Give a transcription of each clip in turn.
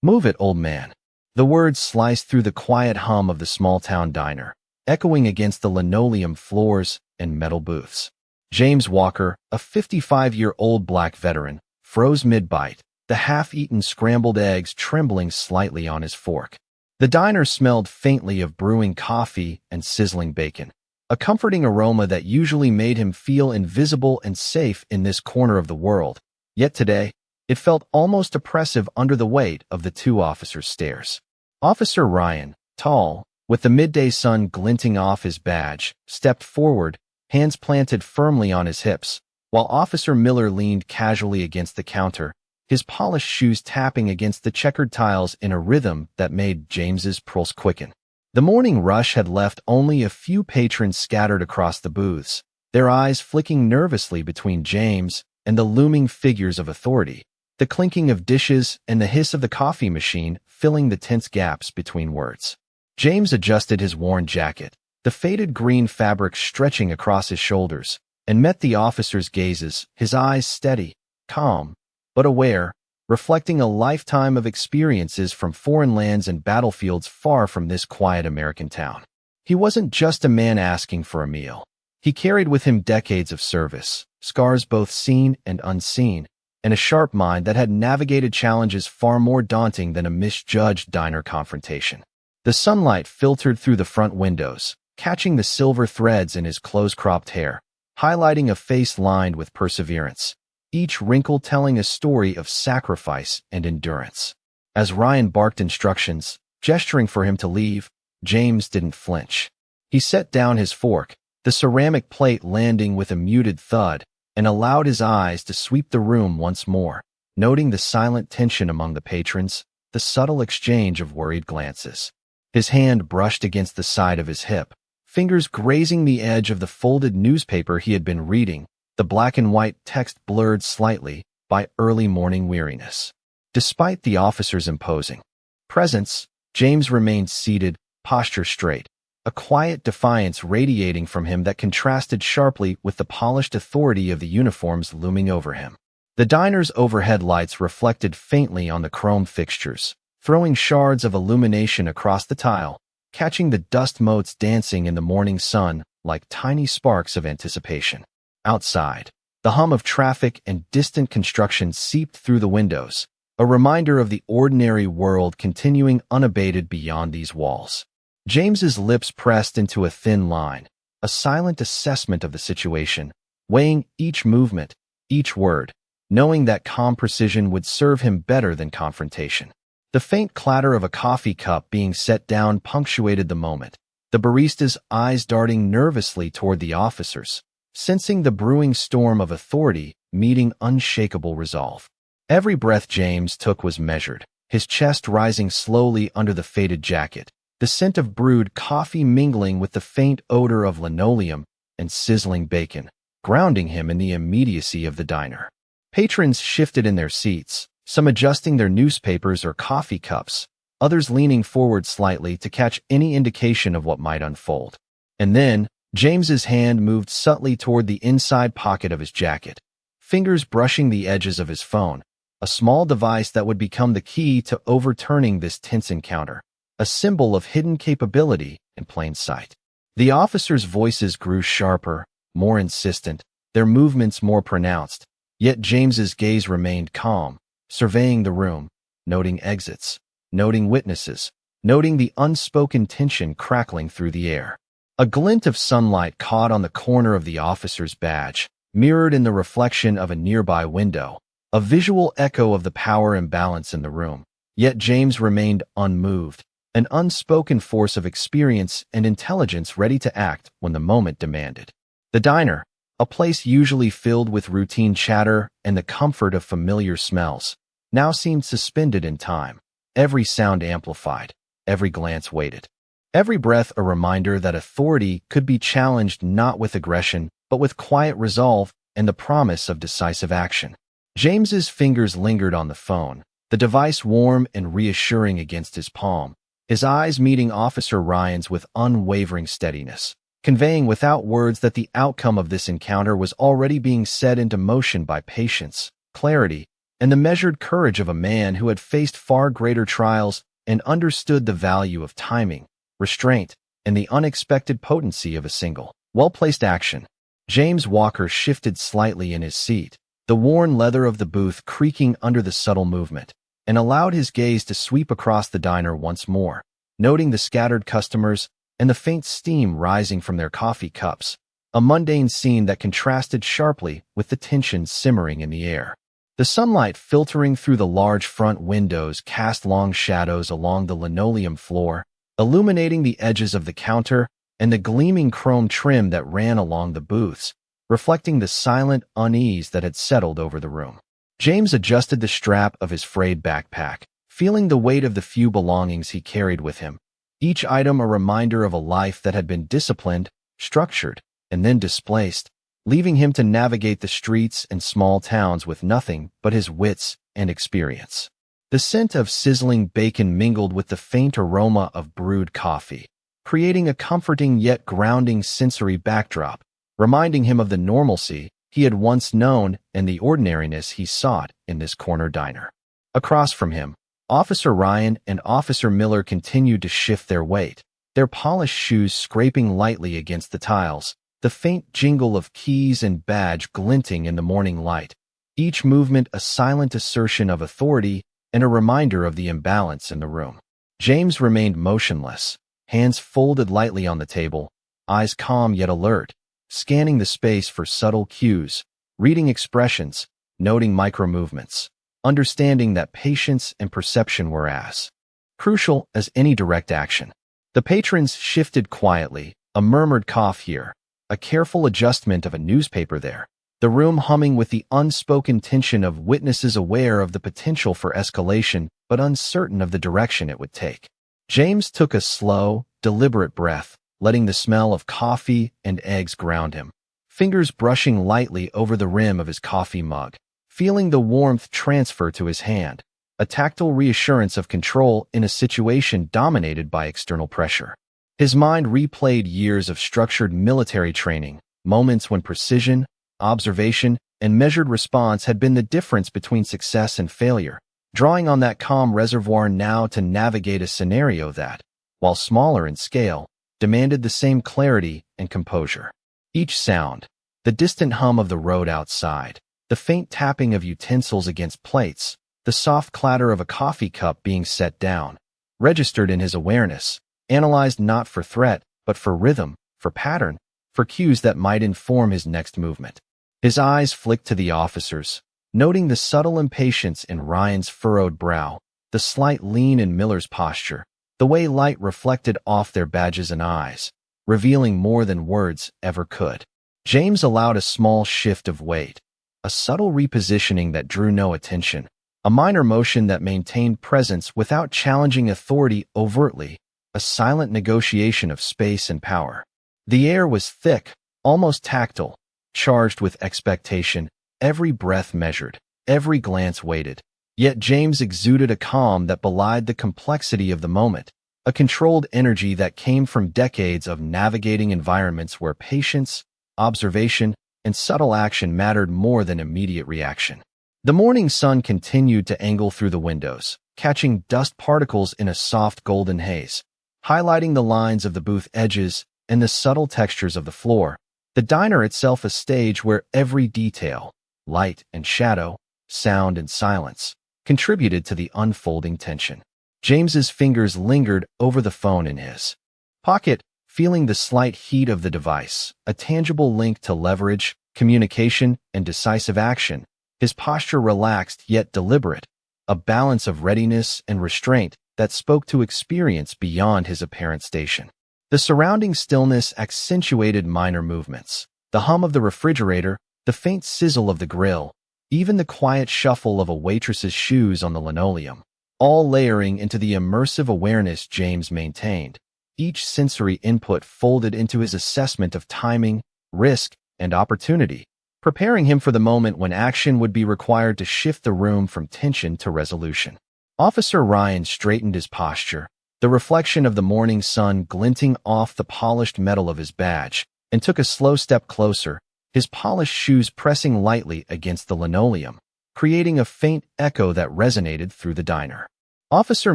"Move it, old man." The words sliced through the quiet hum of the small-town diner, echoing against the linoleum floors and metal booths. James Walker, a 55-year-old black veteran, froze mid-bite, the half-eaten scrambled eggs trembling slightly on his fork. The diner smelled faintly of brewing coffee and sizzling bacon, a comforting aroma that usually made him feel invisible and safe in this corner of the world. Yet today, it felt almost oppressive under the weight of the two officers' stares. Officer Ryan, tall, with the midday sun glinting off his badge, stepped forward, hands planted firmly on his hips, while Officer Miller leaned casually against the counter, his polished shoes tapping against the checkered tiles in a rhythm that made James's pulse quicken. The morning rush had left only a few patrons scattered across the booths, their eyes flicking nervously between James and the looming figures of authority, the clinking of dishes and the hiss of the coffee machine filling the tense gaps between words. James adjusted his worn jacket, the faded green fabric stretching across his shoulders, and met the officer's gazes, his eyes steady, calm, but aware, reflecting a lifetime of experiences from foreign lands and battlefields far from this quiet American town. He wasn't just a man asking for a meal. He carried with him decades of service, scars both seen and unseen, and a sharp mind that had navigated challenges far more daunting than a misjudged diner confrontation. The sunlight filtered through the front windows, catching the silver threads in his close-cropped hair, highlighting a face lined with perseverance, each wrinkle telling a story of sacrifice and endurance. As Ryan barked instructions, gesturing for him to leave, James didn't flinch. He set down his fork, the ceramic plate landing with a muted thud, and allowed his eyes to sweep the room once more, noting the silent tension among the patrons, the subtle exchange of worried glances. His hand brushed against the side of his hip, fingers grazing the edge of the folded newspaper he had been reading, the black and white text blurred slightly by early morning weariness. Despite the officer's imposing presence, James remained seated, posture straight, a quiet defiance radiating from him that contrasted sharply with the polished authority of the uniforms looming over him. The diner's overhead lights reflected faintly on the chrome fixtures, throwing shards of illumination across the tile, catching the dust motes dancing in the morning sun like tiny sparks of anticipation. Outside, the hum of traffic and distant construction seeped through the windows, a reminder of the ordinary world continuing unabated beyond these walls. James's lips pressed into a thin line, a silent assessment of the situation, weighing each movement, each word, knowing that calm precision would serve him better than confrontation. The faint clatter of a coffee cup being set down punctuated the moment, the barista's eyes darting nervously toward the officers, sensing the brewing storm of authority meeting unshakable resolve. Every breath James took was measured, his chest rising slowly under the faded jacket, the scent of brewed coffee mingling with the faint odor of linoleum and sizzling bacon, grounding him in the immediacy of the diner. Patrons shifted in their seats, some adjusting their newspapers or coffee cups, others leaning forward slightly to catch any indication of what might unfold. And then, James's hand moved subtly toward the inside pocket of his jacket, fingers brushing the edges of his phone, a small device that would become the key to overturning this tense encounter, a symbol of hidden capability in plain sight. The officers' voices grew sharper, more insistent, their movements more pronounced, yet James's gaze remained calm, surveying the room, noting exits, noting witnesses, noting the unspoken tension crackling through the air. A glint of sunlight caught on the corner of the officer's badge, mirrored in the reflection of a nearby window, a visual echo of the power imbalance in the room. Yet James remained unmoved, an unspoken force of experience and intelligence ready to act when the moment demanded. The diner, a place usually filled with routine chatter and the comfort of familiar smells, now seemed suspended in time, every sound amplified, every glance weighted. Every breath a reminder that authority could be challenged not with aggression, but with quiet resolve and the promise of decisive action. James's fingers lingered on the phone, the device warm and reassuring against his palm, his eyes meeting Officer Ryan's with unwavering steadiness, conveying without words that the outcome of this encounter was already being set into motion by patience, clarity, and the measured courage of a man who had faced far greater trials and understood the value of timing, restraint, and the unexpected potency of a single, well-placed action. James Walker shifted slightly in his seat, the worn leather of the booth creaking under the subtle movement, and allowed his gaze to sweep across the diner once more, noting the scattered customers and the faint steam rising from their coffee cups, a mundane scene that contrasted sharply with the tension simmering in the air. The sunlight filtering through the large front windows cast long shadows along the linoleum floor, illuminating the edges of the counter and the gleaming chrome trim that ran along the booths, reflecting the silent unease that had settled over the room. James adjusted the strap of his frayed backpack, feeling the weight of the few belongings he carried with him, each item a reminder of a life that had been disciplined, structured, and then displaced, leaving him to navigate the streets and small towns with nothing but his wits and experience. The scent of sizzling bacon mingled with the faint aroma of brewed coffee, creating a comforting yet grounding sensory backdrop, reminding him of the normalcy he had once known and the ordinariness he sought in this corner diner. Across from him, Officer Ryan and Officer Miller continued to shift their weight, their polished shoes scraping lightly against the tiles, the faint jingle of keys and badge glinting in the morning light, each movement a silent assertion of authority and a reminder of the imbalance in the room. James remained motionless, hands folded lightly on the table, eyes calm yet alert, scanning the space for subtle cues, reading expressions, noting micro-movements, understanding that patience and perception were as crucial as any direct action. The patrons shifted quietly, a murmured cough here, a careful adjustment of a newspaper there, the room humming with the unspoken tension of witnesses aware of the potential for escalation but uncertain of the direction it would take. James took a slow, deliberate breath, letting the smell of coffee and eggs ground him, fingers brushing lightly over the rim of his coffee mug, feeling the warmth transfer to his hand, a tactile reassurance of control in a situation dominated by external pressure. His mind replayed years of structured military training, moments when precision, observation, and measured response had been the difference between success and failure, drawing on that calm reservoir now to navigate a scenario that, while smaller in scale, demanded the same clarity and composure. Each sound, the distant hum of the road outside, the faint tapping of utensils against plates, the soft clatter of a coffee cup being set down, registered in his awareness, analyzed not for threat, but for rhythm, for pattern, for cues that might inform his next movement. His eyes flicked to the officers, noting the subtle impatience in Ryan's furrowed brow, the slight lean in Miller's posture, the way light reflected off their badges and eyes, revealing more than words ever could. James allowed a small shift of weight, a subtle repositioning that drew no attention, a minor motion that maintained presence without challenging authority overtly, a silent negotiation of space and power. The air was thick, almost tactile, charged with expectation, every breath measured, every glance weighted. Yet James exuded a calm that belied the complexity of the moment, a controlled energy that came from decades of navigating environments where patience, observation, and subtle action mattered more than immediate reaction. The morning sun continued to angle through the windows, catching dust particles in a soft golden haze, highlighting the lines of the booth edges and the subtle textures of the floor, the diner itself a stage where every detail, light and shadow, sound and silence, contributed to the unfolding tension. James's fingers lingered over the phone in his pocket, feeling the slight heat of the device, a tangible link to leverage, communication, and decisive action. His posture relaxed yet deliberate, a balance of readiness and restraint that spoke to experience beyond his apparent station. The surrounding stillness accentuated minor movements, the hum of the refrigerator, the faint sizzle of the grill, even the quiet shuffle of a waitress's shoes on the linoleum, all layering into the immersive awareness James maintained, each sensory input folded into his assessment of timing, risk, and opportunity, preparing him for the moment when action would be required to shift the room from tension to resolution. Officer Ryan straightened his posture, the reflection of the morning sun glinting off the polished metal of his badge, and took a slow step closer, his polished shoes pressing lightly against the linoleum, creating a faint echo that resonated through the diner. Officer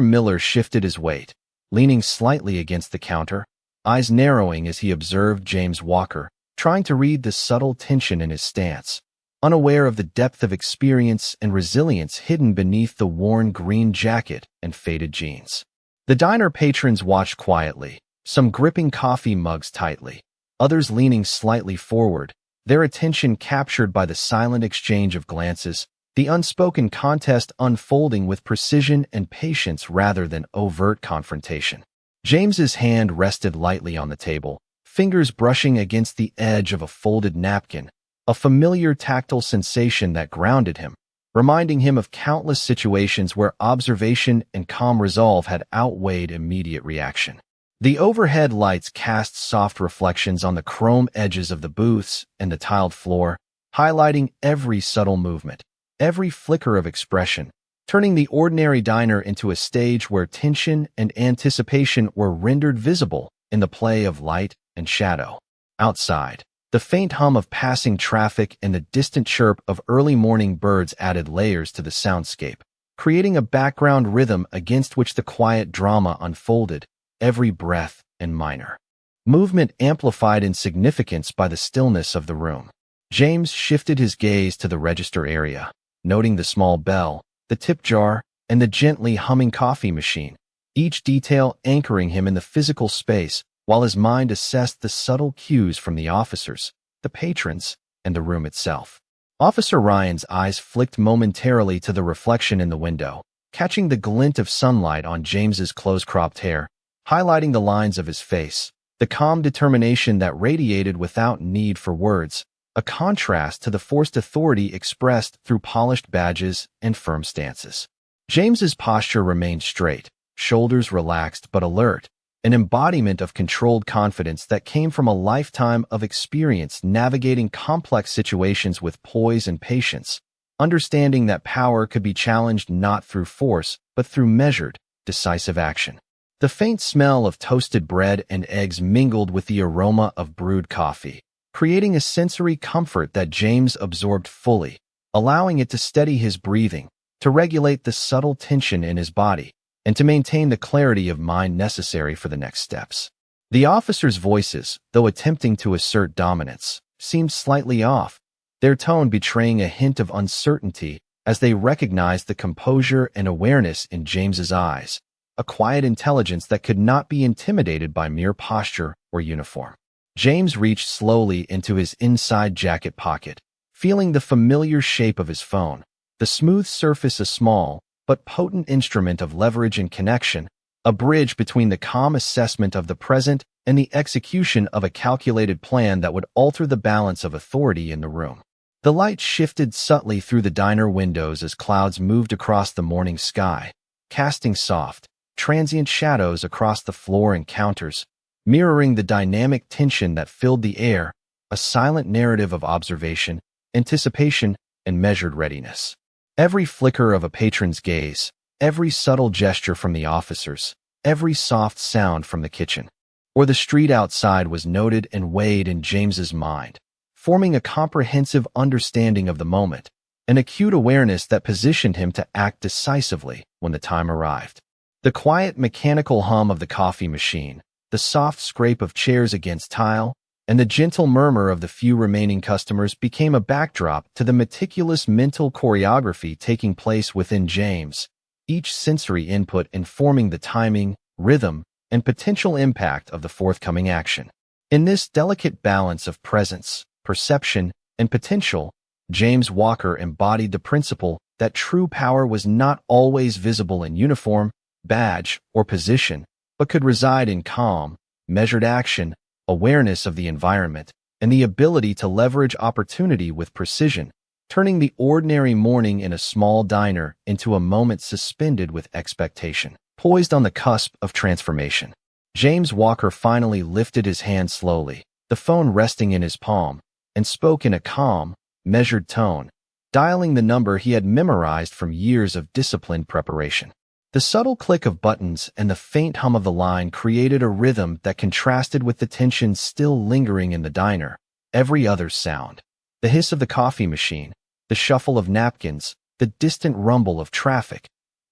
Miller shifted his weight, leaning slightly against the counter, eyes narrowing as he observed James Walker, trying to read the subtle tension in his stance, unaware of the depth of experience and resilience hidden beneath the worn green jacket and faded jeans. The diner patrons watched quietly, some gripping coffee mugs tightly, others leaning slightly forward, their attention captured by the silent exchange of glances, the unspoken contest unfolding with precision and patience rather than overt confrontation. James's hand rested lightly on the table, fingers brushing against the edge of a folded napkin, a familiar tactile sensation that grounded him, reminding him of countless situations where observation and calm resolve had outweighed immediate reaction. The overhead lights cast soft reflections on the chrome edges of the booths and the tiled floor, highlighting every subtle movement, every flicker of expression, turning the ordinary diner into a stage where tension and anticipation were rendered visible in the play of light and shadow. Outside, the faint hum of passing traffic and the distant chirp of early morning birds added layers to the soundscape, creating a background rhythm against which the quiet drama unfolded, every breath and minor movement amplified in significance by the stillness of the room. James shifted his gaze to the register area, noting the small bell, the tip jar, and the gently humming coffee machine, each detail anchoring him in the physical space while his mind assessed the subtle cues from the officers, the patrons, and the room itself. Officer Ryan's eyes flicked momentarily to the reflection in the window, catching the glint of sunlight on James's close-cropped hair, highlighting the lines of his face, the calm determination that radiated without need for words, a contrast to the forced authority expressed through polished badges and firm stances. James's posture remained straight, shoulders relaxed but alert, an embodiment of controlled confidence that came from a lifetime of experience navigating complex situations with poise and patience, understanding that power could be challenged not through force, but through measured, decisive action. The faint smell of toasted bread and eggs mingled with the aroma of brewed coffee, creating a sensory comfort that James absorbed fully, allowing it to steady his breathing, to regulate the subtle tension in his body, and to maintain the clarity of mind necessary for the next steps. The officers' voices, though attempting to assert dominance, seemed slightly off, their tone betraying a hint of uncertainty as they recognized the composure and awareness in James's eyes, a quiet intelligence that could not be intimidated by mere posture or uniform. James reached slowly into his inside jacket pocket, feeling the familiar shape of his phone, the smooth surface a small, but potent instrument of leverage and connection, a bridge between the calm assessment of the present and the execution of a calculated plan that would alter the balance of authority in the room. The light shifted subtly through the diner windows as clouds moved across the morning sky, casting soft, transient shadows across the floor and counters, mirroring the dynamic tension that filled the air, a silent narrative of observation, anticipation, and measured readiness. Every flicker of a patron's gaze, every subtle gesture from the officers, every soft sound from the kitchen or the street outside was noted and weighed in James's mind, forming a comprehensive understanding of the moment, an acute awareness that positioned him to act decisively when the time arrived. The quiet mechanical hum of the coffee machine, the soft scrape of chairs against tile, and the gentle murmur of the few remaining customers became a backdrop to the meticulous mental choreography taking place within James, each sensory input informing the timing, rhythm, and potential impact of the forthcoming action. In this delicate balance of presence, perception, and potential, James Walker embodied the principle that true power was not always visible in uniform, badge, or position, but could reside in calm, measured action, awareness of the environment, and the ability to leverage opportunity with precision, turning the ordinary morning in a small diner into a moment suspended with expectation, poised on the cusp of transformation. James Walker finally lifted his hand slowly, the phone resting in his palm, and spoke in a calm, measured tone, dialing the number he had memorized from years of disciplined preparation. The subtle click of buttons and the faint hum of the line created a rhythm that contrasted with the tension still lingering in the diner. Every other sound, the hiss of the coffee machine, the shuffle of napkins, the distant rumble of traffic,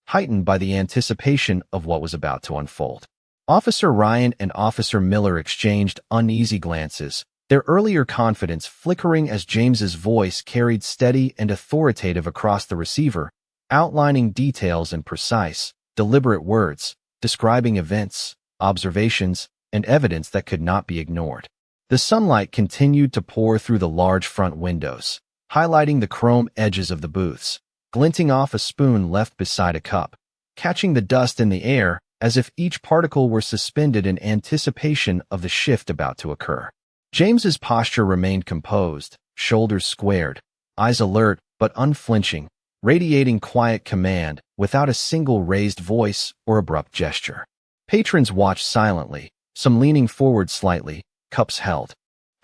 heightened by the anticipation of what was about to unfold. Officer Ryan and Officer Miller exchanged uneasy glances, their earlier confidence flickering as James's voice carried steady and authoritative across the receiver, outlining details in precise, deliberate words, describing events, observations, and evidence that could not be ignored. The sunlight continued to pour through the large front windows, highlighting the chrome edges of the booths, glinting off a spoon left beside a cup, catching the dust in the air as if each particle were suspended in anticipation of the shift about to occur. James's posture remained composed, shoulders squared, eyes alert but unflinching, radiating quiet command without a single raised voice or abrupt gesture. Patrons watched silently, some leaning forward slightly, cups held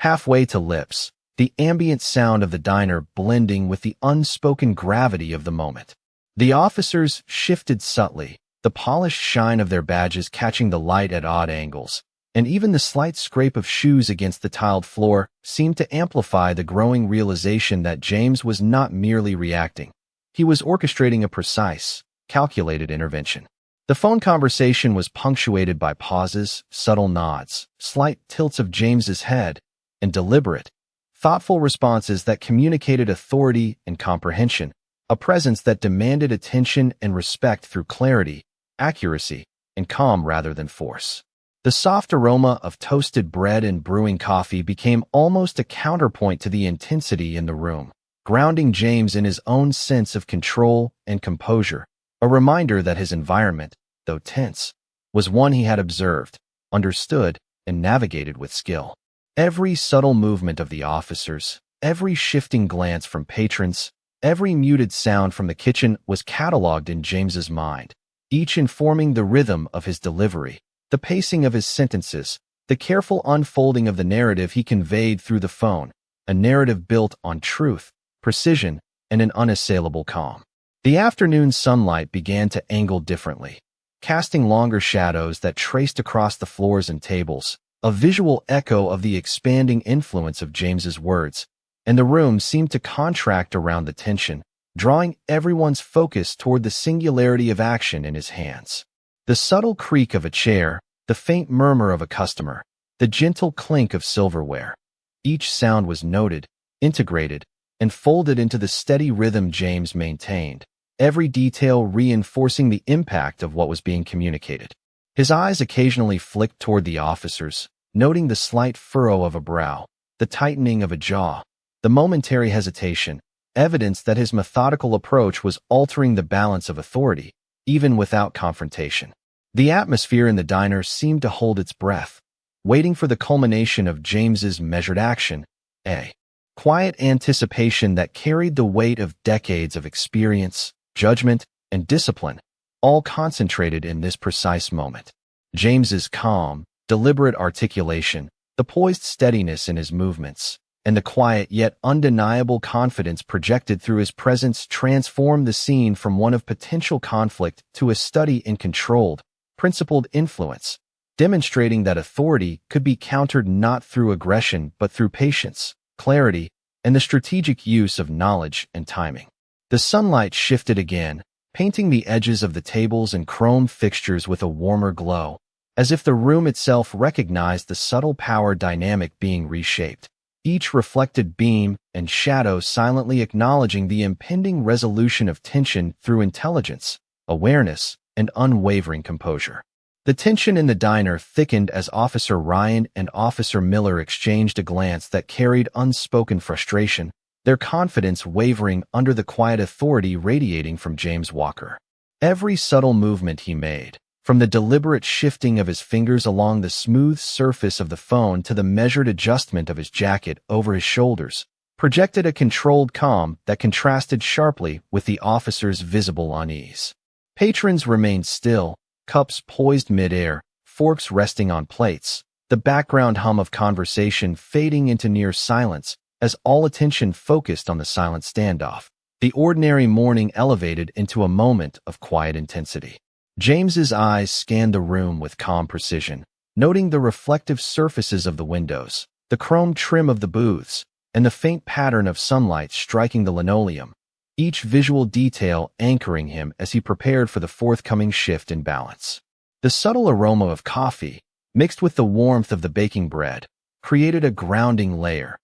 halfway to lips, the ambient sound of the diner blending with the unspoken gravity of the moment. The officers shifted subtly, the polished shine of their badges catching the light at odd angles, and even the slight scrape of shoes against the tiled floor seemed to amplify the growing realization that James was not merely reacting. He was orchestrating a precise, calculated intervention. The phone conversation was punctuated by pauses, subtle nods, slight tilts of James's head, and deliberate, thoughtful responses that communicated authority and comprehension, a presence that demanded attention and respect through clarity, accuracy, and calm rather than force. The soft aroma of toasted bread and brewing coffee became almost a counterpoint to the intensity in the room, grounding James in his own sense of control and composure, a reminder that his environment, though tense, was one he had observed, understood, and navigated with skill. Every subtle movement of the officers, every shifting glance from patrons, every muted sound from the kitchen was cataloged in James's mind, each informing the rhythm of his delivery, the pacing of his sentences, the careful unfolding of the narrative he conveyed through the phone, a narrative built on truth, precision, and an unassailable calm. The afternoon sunlight began to angle differently, casting longer shadows that traced across the floors and tables, a visual echo of the expanding influence of James's words, and the room seemed to contract around the tension, drawing everyone's focus toward the singularity of action in his hands. The subtle creak of a chair, the faint murmur of a customer, the gentle clink of silverware. Each sound was noted, integrated, and folded into the steady rhythm James maintained, every detail reinforcing the impact of what was being communicated. His eyes occasionally flicked toward the officers, noting the slight furrow of a brow, the tightening of a jaw, the momentary hesitation, evidence that his methodical approach was altering the balance of authority, even without confrontation. The atmosphere in the diner seemed to hold its breath, waiting for the culmination of James's measured action, a quiet anticipation that carried the weight of decades of experience, judgment, and discipline, all concentrated in this precise moment. James's calm, deliberate articulation, the poised steadiness in his movements, and the quiet yet undeniable confidence projected through his presence transformed the scene from one of potential conflict to a study in controlled, principled influence, demonstrating that authority could be countered not through aggression but through patience, clarity, and the strategic use of knowledge and timing. The sunlight shifted again, painting the edges of the tables and chrome fixtures with a warmer glow, as if the room itself recognized the subtle power dynamic being reshaped, each reflected beam and shadow silently acknowledging the impending resolution of tension through intelligence, awareness, and unwavering composure. The tension in the diner thickened as Officer Ryan and Officer Miller exchanged a glance that carried unspoken frustration, their confidence wavering under the quiet authority radiating from James Walker. Every subtle movement he made, from the deliberate shifting of his fingers along the smooth surface of the phone to the measured adjustment of his jacket over his shoulders, projected a controlled calm that contrasted sharply with the officer's visible unease. Patrons remained still, cups poised mid-air, forks resting on plates, the background hum of conversation fading into near silence as all attention focused on the silent standoff. The ordinary morning elevated into a moment of quiet intensity. James's eyes scanned the room with calm precision, noting the reflective surfaces of the windows, the chrome trim of the booths, and the faint pattern of sunlight striking the linoleum, each visual detail anchoring him as he prepared for the forthcoming shift in balance. The subtle aroma of coffee, mixed with the warmth of the baking bread, created a grounding layer,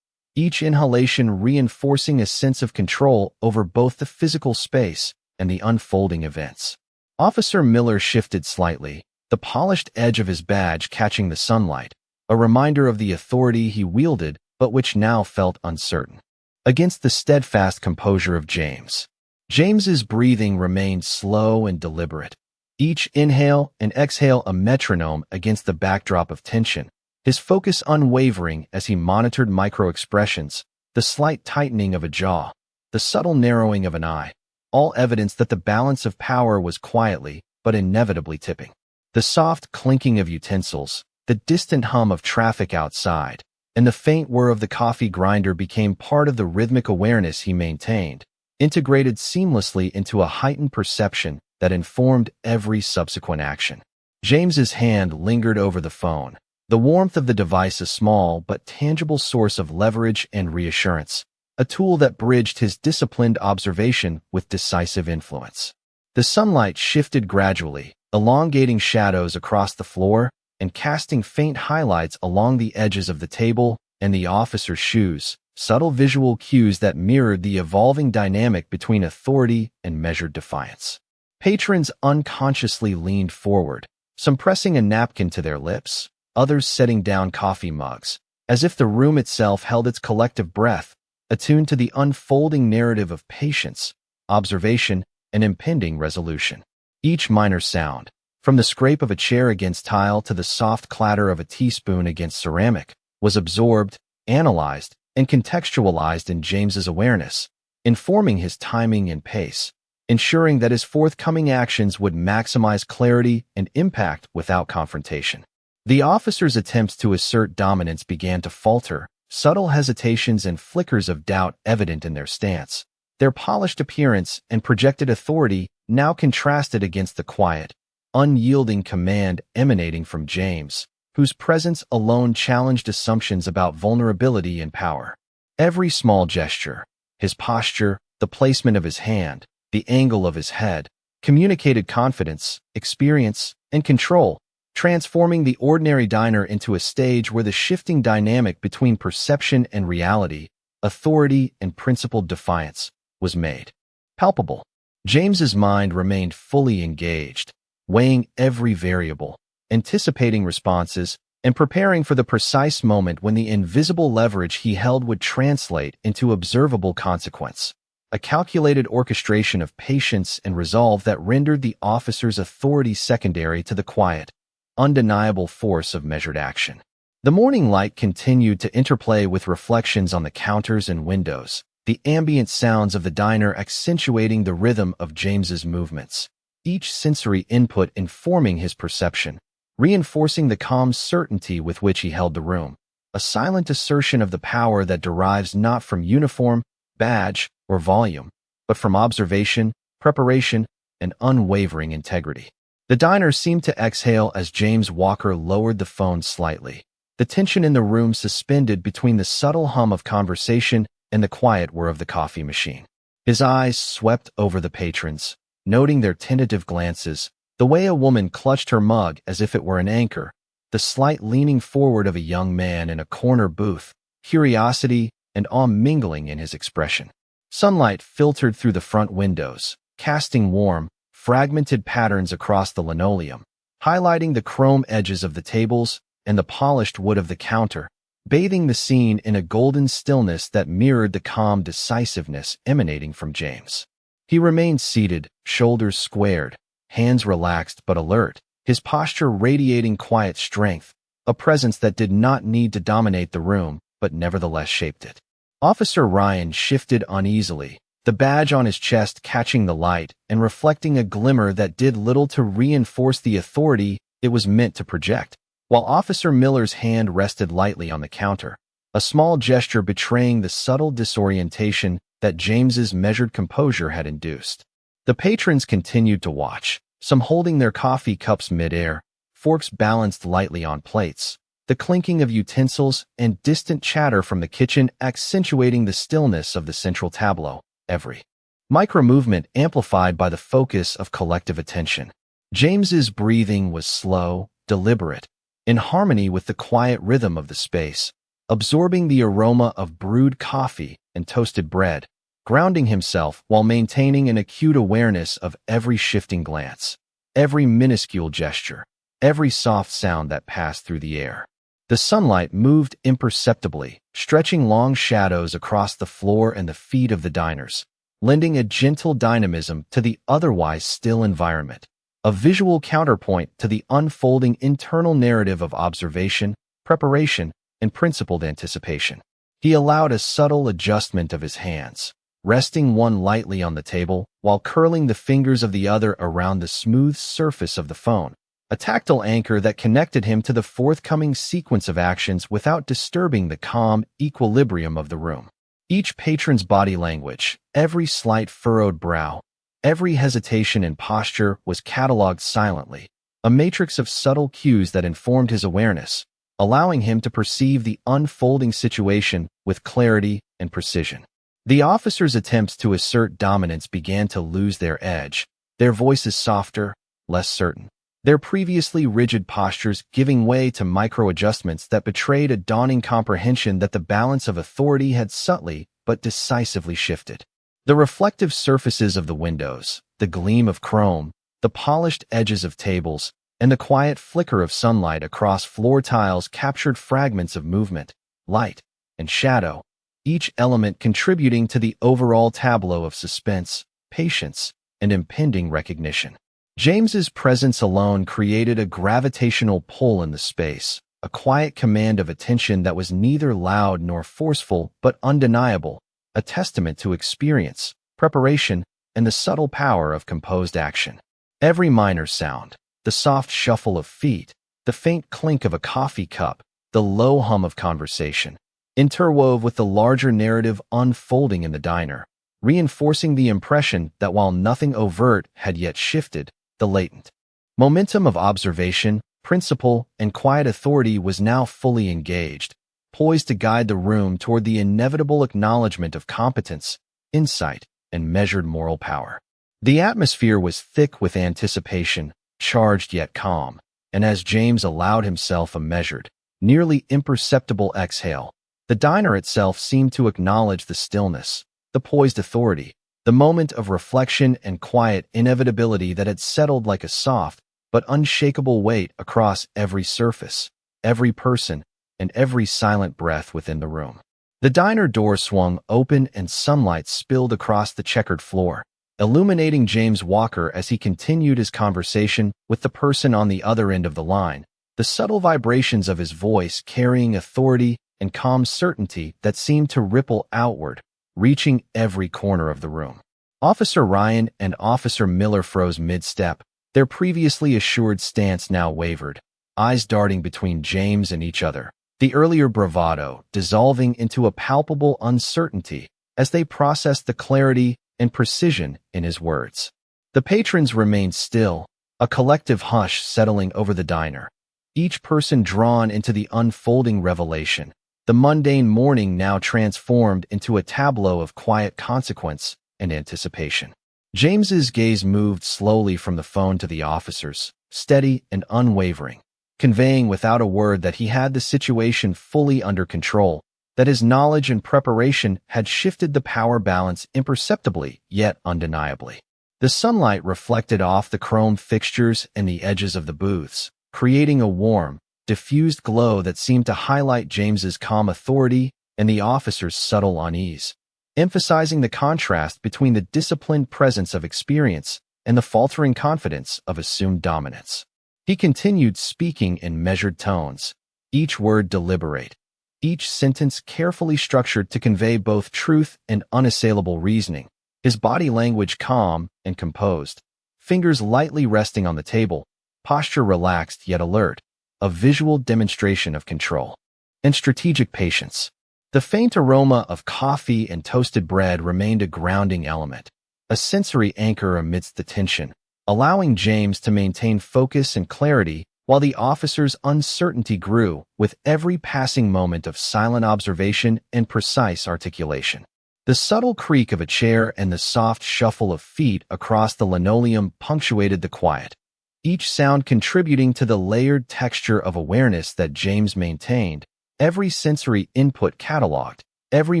each inhalation reinforcing a sense of control over both the physical space and the unfolding events. Officer Miller shifted slightly, the polished edge of his badge catching the sunlight, a reminder of the authority he wielded but which now felt uncertain. Against the steadfast composure of James. James's breathing remained slow and deliberate, each inhale and exhale a metronome against the backdrop of tension, his focus unwavering as he monitored micro-expressions, the slight tightening of a jaw, the subtle narrowing of an eye, all evidence that the balance of power was quietly but inevitably tipping. The soft clinking of utensils, the distant hum of traffic outside, and the faint whir of the coffee grinder became part of the rhythmic awareness he maintained, integrated seamlessly into a heightened perception that informed every subsequent action. James's hand lingered over the phone, the warmth of the device a small but tangible source of leverage and reassurance, a tool that bridged his disciplined observation with decisive influence. The sunlight shifted gradually, elongating shadows across the floor and casting faint highlights along the edges of the table and the officer's shoes, subtle visual cues that mirrored the evolving dynamic between authority and measured defiance. Patrons unconsciously leaned forward, some pressing a napkin to their lips, others setting down coffee mugs, as if the room itself held its collective breath, attuned to the unfolding narrative of patience, observation, and impending resolution. Each minor sound, from the scrape of a chair against tile to the soft clatter of a teaspoon against ceramic, was absorbed, analyzed, and contextualized in James's awareness, informing his timing and pace, ensuring that his forthcoming actions would maximize clarity and impact without confrontation. The officer's attempts to assert dominance began to falter, subtle hesitations and flickers of doubt evident in their stance. Their polished appearance and projected authority now contrasted against the quiet, unyielding command emanating from James, whose presence alone challenged assumptions about vulnerability and power. Every small gesture, his posture, the placement of his hand, the angle of his head, communicated confidence, experience, and control, transforming the ordinary diner into a stage where the shifting dynamic between perception and reality, authority and principled defiance, was made palpable. James's mind remained fully engaged, weighing every variable, anticipating responses, and preparing for the precise moment when the invisible leverage he held would translate into observable consequence. A calculated orchestration of patience and resolve that rendered the officer's authority secondary to the quiet, undeniable force of measured action. The morning light continued to interplay with reflections on the counters and windows, the ambient sounds of the diner accentuating the rhythm of James's movements, each sensory input informing his perception, reinforcing the calm certainty with which he held the room, a silent assertion of the power that derives not from uniform, badge, or volume, but from observation, preparation, and unwavering integrity. The diner seemed to exhale as James Walker lowered the phone slightly, the tension in the room suspended between the subtle hum of conversation and the quiet whir of the coffee machine. His eyes swept over the patrons, noting their tentative glances, the way a woman clutched her mug as if it were an anchor, the slight leaning forward of a young man in a corner booth, curiosity and awe mingling in his expression. Sunlight filtered through the front windows, casting warm, fragmented patterns across the linoleum, highlighting the chrome edges of the tables and the polished wood of the counter, bathing the scene in a golden stillness that mirrored the calm decisiveness emanating from James. He remained seated, shoulders squared, hands relaxed but alert, his posture radiating quiet strength, a presence that did not need to dominate the room but nevertheless shaped it. Officer Ryan shifted uneasily, the badge on his chest catching the light and reflecting a glimmer that did little to reinforce the authority it was meant to project, while Officer Miller's hand rested lightly on the counter, a small gesture betraying the subtle disorientation that James's measured composure had induced. The patrons continued to watch, some holding their coffee cups midair, forks balanced lightly on plates, the clinking of utensils and distant chatter from the kitchen accentuating the stillness of the central tableau. Every Micro-movement amplified by the focus of collective attention. James's breathing was slow, deliberate, in harmony with the quiet rhythm of the space, absorbing the aroma of brewed coffee and toasted bread, grounding himself while maintaining an acute awareness of every shifting glance, every minuscule gesture, every soft sound that passed through the air. The sunlight moved imperceptibly, stretching long shadows across the floor and the feet of the diners, lending a gentle dynamism to the otherwise still environment, a visual counterpoint to the unfolding internal narrative of observation, preparation, and principled anticipation. He allowed a subtle adjustment of his hands, resting one lightly on the table while curling the fingers of the other around the smooth surface of the phone, a tactile anchor that connected him to the forthcoming sequence of actions without disturbing the calm equilibrium of the room. Each patron's body language, every slight furrowed brow, every hesitation and posture was cataloged silently, a matrix of subtle cues that informed his awareness, allowing him to perceive the unfolding situation with clarity and precision. The officers' attempts to assert dominance began to lose their edge, their voices softer, less certain, their previously rigid postures giving way to micro-adjustments that betrayed a dawning comprehension that the balance of authority had subtly but decisively shifted. The reflective surfaces of the windows, the gleam of chrome, the polished edges of tables, and the quiet flicker of sunlight across floor tiles captured fragments of movement, light, and shadow, each element contributing to the overall tableau of suspense, patience, and impending recognition. James's presence alone created a gravitational pull in the space, a quiet command of attention that was neither loud nor forceful but undeniable, a testament to experience, preparation, and the subtle power of composed action. Every minor sound, the soft shuffle of feet, the faint clink of a coffee cup, the low hum of conversation, interwove with the larger narrative unfolding in the diner, reinforcing the impression that while nothing overt had yet shifted, the latent momentum of observation, principle, and quiet authority was now fully engaged, poised to guide the room toward the inevitable acknowledgement of competence, insight, and measured moral power. The atmosphere was thick with anticipation, charged yet calm, and as James allowed himself a measured, nearly imperceptible exhale, the diner itself seemed to acknowledge the stillness, the poised authority, the moment of reflection and quiet inevitability that had settled like a soft but unshakable weight across every surface, every person, and every silent breath within the room. The diner door swung open and sunlight spilled across the checkered floor, illuminating James Walker as he continued his conversation with the person on the other end of the line, the subtle vibrations of his voice carrying authority and calm certainty that seemed to ripple outward, reaching every corner of the room. Officer Ryan and Officer Miller froze mid-step, their previously assured stance now wavered, eyes darting between James and each other, the earlier bravado dissolving into a palpable uncertainty as they processed the clarity and precision in his words. The patrons remained still, a collective hush settling over the diner, each person drawn into the unfolding revelation, the mundane morning now transformed into a tableau of quiet consequence and anticipation. James's gaze moved slowly from the phone to the officers, steady and unwavering, conveying without a word that he had the situation fully under control, that his knowledge and preparation had shifted the power balance imperceptibly yet undeniably. The sunlight reflected off the chrome fixtures and the edges of the booths, creating a warm, diffused glow that seemed to highlight James's calm authority and the officer's subtle unease, emphasizing the contrast between the disciplined presence of experience and the faltering confidence of assumed dominance. He continued speaking in measured tones, each word deliberate, each sentence carefully structured to convey both truth and unassailable reasoning, his body language calm and composed, fingers lightly resting on the table, posture relaxed yet alert, a visual demonstration of control and strategic patience. The faint aroma of coffee and toasted bread remained a grounding element, a sensory anchor amidst the tension, allowing James to maintain focus and clarity while the officer's uncertainty grew with every passing moment of silent observation and precise articulation. The subtle creak of a chair and the soft shuffle of feet across the linoleum punctuated the quiet, each sound contributing to the layered texture of awareness that James maintained, every sensory input cataloged, every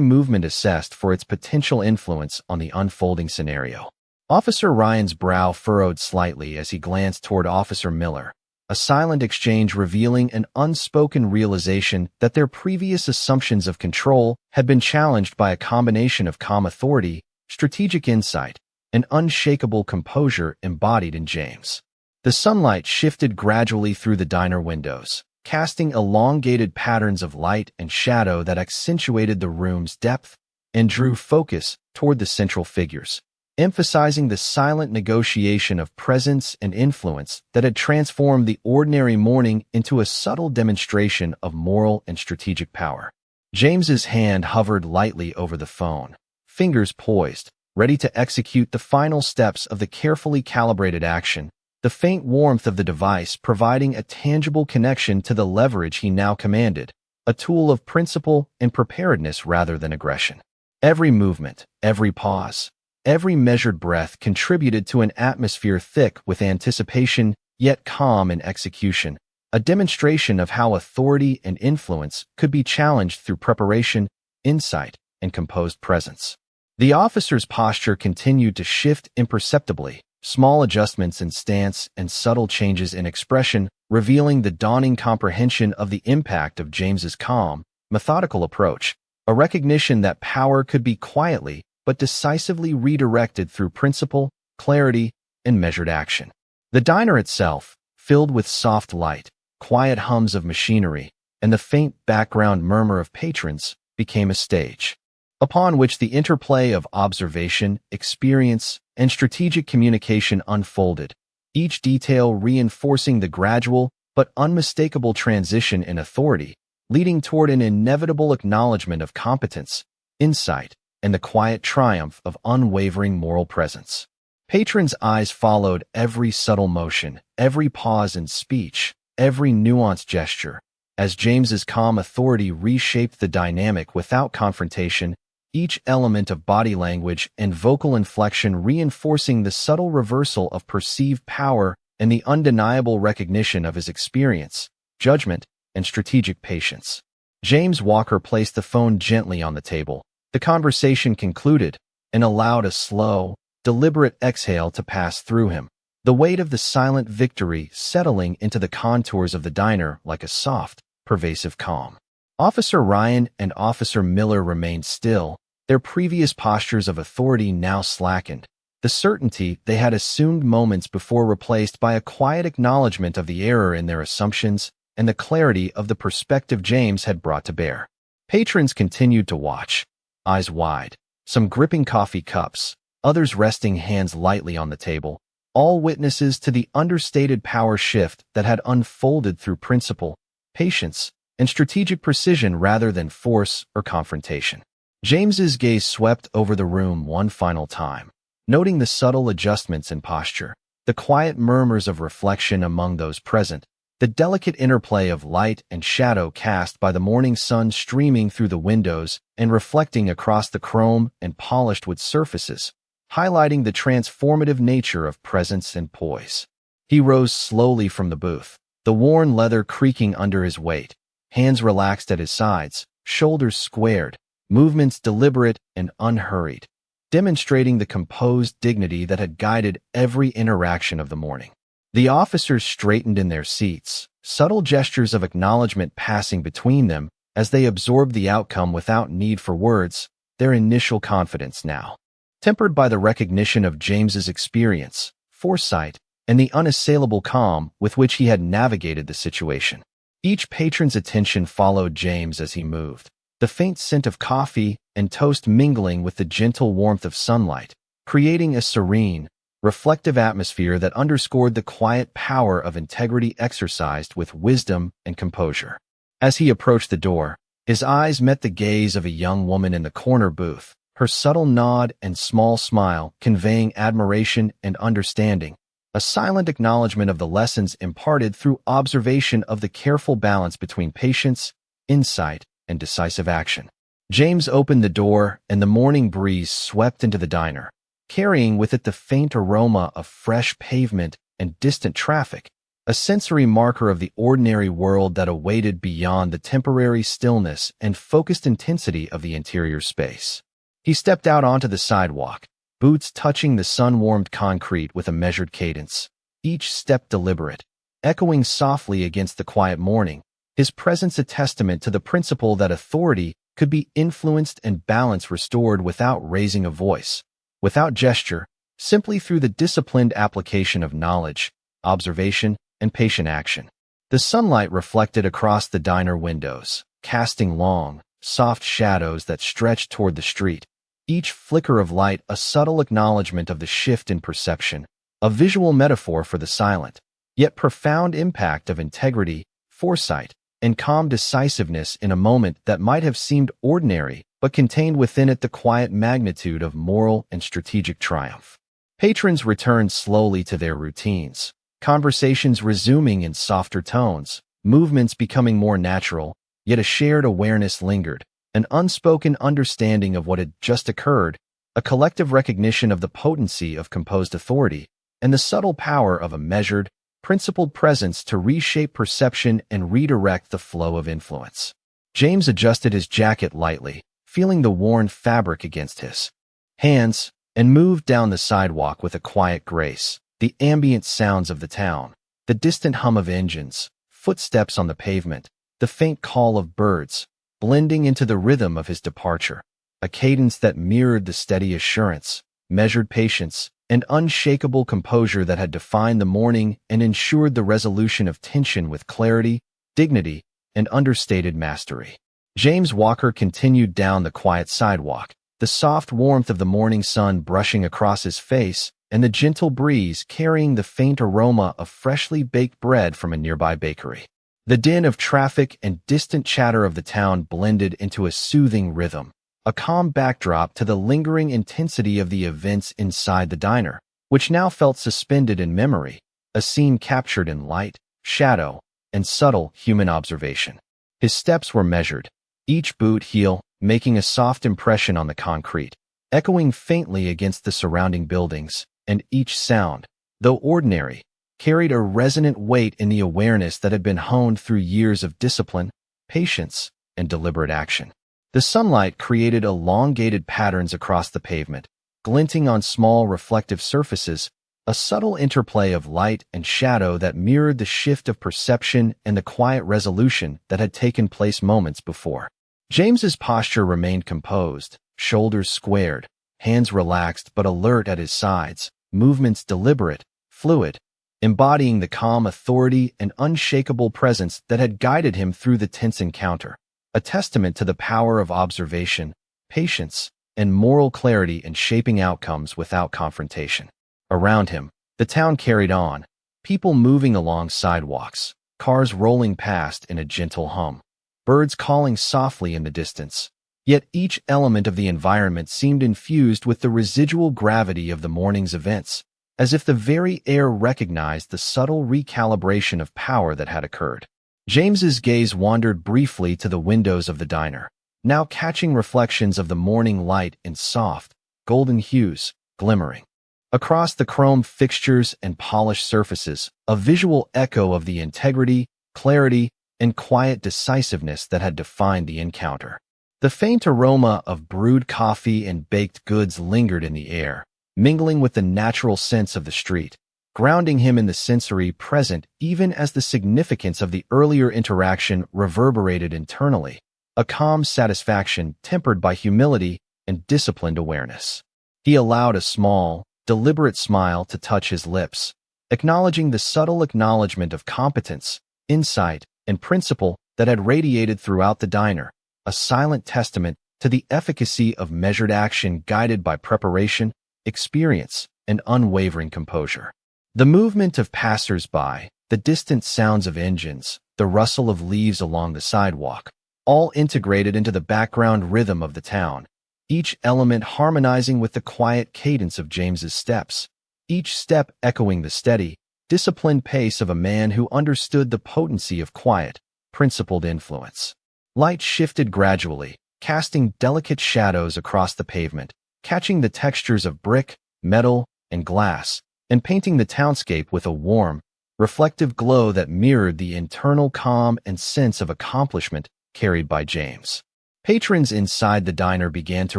movement assessed for its potential influence on the unfolding scenario. Officer Ryan's brow furrowed slightly as he glanced toward Officer Miller, a silent exchange revealing an unspoken realization that their previous assumptions of control had been challenged by a combination of calm authority, strategic insight, and unshakable composure embodied in James. The sunlight shifted gradually through the diner windows, casting elongated patterns of light and shadow that accentuated the room's depth and drew focus toward the central figures, emphasizing the silent negotiation of presence and influence that had transformed the ordinary morning into a subtle demonstration of moral and strategic power. James's hand hovered lightly over the phone, fingers poised, ready to execute the final steps of the carefully calibrated action, the faint warmth of the device providing a tangible connection to the leverage he now commanded, a tool of principle and preparedness rather than aggression. Every movement, every pause, every measured breath contributed to an atmosphere thick with anticipation, yet calm in execution, a demonstration of how authority and influence could be challenged through preparation, insight, and composed presence. The officer's posture continued to shift imperceptibly, small adjustments in stance and subtle changes in expression, revealing the dawning comprehension of the impact of James's calm, methodical approach, a recognition that power could be quietly but decisively redirected through principle, clarity, and measured action. The diner itself, filled with soft light, quiet hums of machinery, and the faint background murmur of patrons, became a stage, upon which the interplay of observation, experience, and strategic communication unfolded, each detail reinforcing the gradual but unmistakable transition in authority, leading toward an inevitable acknowledgement of competence, insight, and the quiet triumph of unwavering moral presence. Patrons' eyes followed every subtle motion, every pause in speech, every nuanced gesture, as James's calm authority reshaped the dynamic without confrontation, each element of body language and vocal inflection reinforcing the subtle reversal of perceived power and the undeniable recognition of his experience, judgment, and strategic patience. James Walker placed the phone gently on the table. The conversation concluded, and allowed a slow, deliberate exhale to pass through him, the weight of the silent victory settling into the contours of the diner like a soft, pervasive calm. Officer Ryan and Officer Miller remained still, their previous postures of authority now slackened, the certainty they had assumed moments before replaced by a quiet acknowledgement of the error in their assumptions and the clarity of the perspective James had brought to bear. Patrons continued to watch, eyes wide, some gripping coffee cups, others resting hands lightly on the table, all witnesses to the understated power shift that had unfolded through principle, patience, and strategic precision rather than force or confrontation. James's gaze swept over the room one final time, noting the subtle adjustments in posture, the quiet murmurs of reflection among those present, the delicate interplay of light and shadow cast by the morning sun streaming through the windows and reflecting across the chrome and polished wood surfaces, highlighting the transformative nature of presence and poise. He rose slowly from the booth, the worn leather creaking under his weight, hands relaxed at his sides, shoulders squared, movements deliberate and unhurried, demonstrating the composed dignity that had guided every interaction of the morning. The officers straightened in their seats, subtle gestures of acknowledgement passing between them as they absorbed the outcome without need for words, their initial confidence now tempered by the recognition of James's experience, foresight, and the unassailable calm with which he had navigated the situation. Each patron's attention followed James as he moved, the faint scent of coffee and toast mingling with the gentle warmth of sunlight, creating a serene, reflective atmosphere that underscored the quiet power of integrity exercised with wisdom and composure. As he approached the door, his eyes met the gaze of a young woman in the corner booth, her subtle nod and small smile conveying admiration and understanding, a silent acknowledgement of the lessons imparted through observation of the careful balance between patience, insight, and decisive action. James opened the door, and the morning breeze swept into the diner, carrying with it the faint aroma of fresh pavement and distant traffic, a sensory marker of the ordinary world that awaited beyond the temporary stillness and focused intensity of the interior space. He stepped out onto the sidewalk, boots touching the sun-warmed concrete with a measured cadence, each step deliberate, echoing softly against the quiet morning, his presence a testament to the principle that authority could be influenced and balance restored without raising a voice, without gesture, simply through the disciplined application of knowledge, observation, and patient action. The sunlight reflected across the diner windows, casting long, soft shadows that stretched toward the street, each flicker of light a subtle acknowledgement of the shift in perception, a visual metaphor for the silent, yet profound impact of integrity, foresight, and calm decisiveness in a moment that might have seemed ordinary but contained within it the quiet magnitude of moral and strategic triumph. Patrons returned slowly to their routines, conversations resuming in softer tones, movements becoming more natural, yet a shared awareness lingered, an unspoken understanding of what had just occurred, a collective recognition of the potency of composed authority, and the subtle power of a measured, principled presence to reshape perception and redirect the flow of influence. James adjusted his jacket lightly, feeling the worn fabric against his hands, and moved down the sidewalk with a quiet grace, the ambient sounds of the town, the distant hum of engines, footsteps on the pavement, the faint call of birds, blending into the rhythm of his departure, a cadence that mirrored the steady assurance, measured patience, and unshakable composure that had defined the morning and ensured the resolution of tension with clarity, dignity, and understated mastery. James Walker continued down the quiet sidewalk, the soft warmth of the morning sun brushing across his face and the gentle breeze carrying the faint aroma of freshly baked bread from a nearby bakery. The din of traffic and distant chatter of the town blended into a soothing rhythm, a calm backdrop to the lingering intensity of the events inside the diner, which now felt suspended in memory, a scene captured in light, shadow, and subtle human observation. His steps were measured, each boot heel making a soft impression on the concrete, echoing faintly against the surrounding buildings, and each sound, though ordinary, carried a resonant weight in the awareness that had been honed through years of discipline, patience, and deliberate action. The sunlight created elongated patterns across the pavement, glinting on small reflective surfaces, a subtle interplay of light and shadow that mirrored the shift of perception and the quiet resolution that had taken place moments before. James's posture remained composed, shoulders squared, hands relaxed but alert at his sides, movements deliberate, fluid, embodying the calm authority and unshakable presence that had guided him through the tense encounter, a testament to the power of observation, patience, and moral clarity in shaping outcomes without confrontation. Around him, the town carried on, people moving along sidewalks, cars rolling past in a gentle hum, birds calling softly in the distance. Yet each element of the environment seemed infused with the residual gravity of the morning's events, as if the very air recognized the subtle recalibration of power that had occurred. James's gaze wandered briefly to the windows of the diner, now catching reflections of the morning light in soft, golden hues, glimmering. Across the chrome fixtures and polished surfaces, a visual echo of the integrity, clarity, and quiet decisiveness that had defined the encounter. The faint aroma of brewed coffee and baked goods lingered in the air, mingling with the natural sense of the street, grounding him in the sensory present even as the significance of the earlier interaction reverberated internally, a calm satisfaction tempered by humility and disciplined awareness. He allowed a small, deliberate smile to touch his lips, acknowledging the subtle acknowledgement of competence, insight, and principle that had radiated throughout the diner, a silent testament to the efficacy of measured action guided by preparation, experience, and unwavering composure. The movement of passers-by, the distant sounds of engines, the rustle of leaves along the sidewalk, all integrated into the background rhythm of the town, each element harmonizing with the quiet cadence of James's steps, each step echoing the steady, disciplined pace of a man who understood the potency of quiet, principled influence. Light shifted gradually, casting delicate shadows across the pavement, catching the textures of brick, metal, and glass, and painting the townscape with a warm, reflective glow that mirrored the internal calm and sense of accomplishment carried by James. Patrons inside the diner began to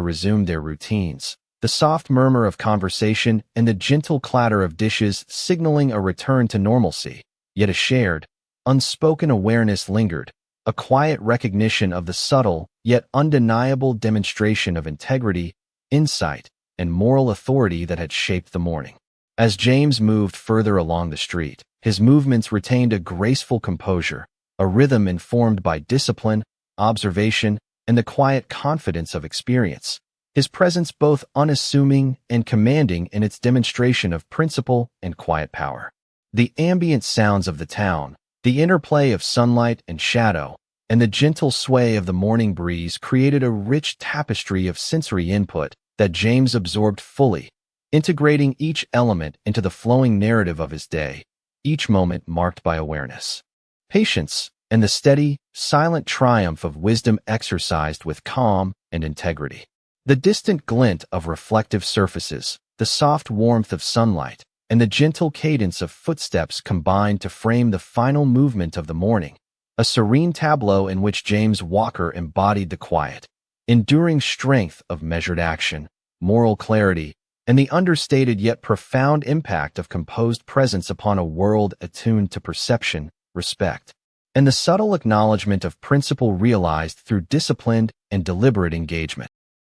resume their routines, the soft murmur of conversation and the gentle clatter of dishes signaling a return to normalcy. Yet a shared, unspoken awareness lingered, a quiet recognition of the subtle, yet undeniable demonstration of integrity, insight, and moral authority that had shaped the morning. As James moved further along the street, his movements retained a graceful composure, a rhythm informed by discipline, observation, and the quiet confidence of experience. His presence both unassuming and commanding in its demonstration of principle and quiet power. The ambient sounds of the town, the interplay of sunlight and shadow, and the gentle sway of the morning breeze created a rich tapestry of sensory input that James absorbed fully, integrating each element into the flowing narrative of his day, each moment marked by awareness, patience, and the steady, silent triumph of wisdom exercised with calm and integrity. The distant glint of reflective surfaces, the soft warmth of sunlight, and the gentle cadence of footsteps combined to frame the final movement of the morning, a serene tableau in which James Walker embodied the quiet, enduring strength of measured action, moral clarity, and the understated yet profound impact of composed presence upon a world attuned to perception, respect, and the subtle acknowledgement of principle realized through disciplined and deliberate engagement.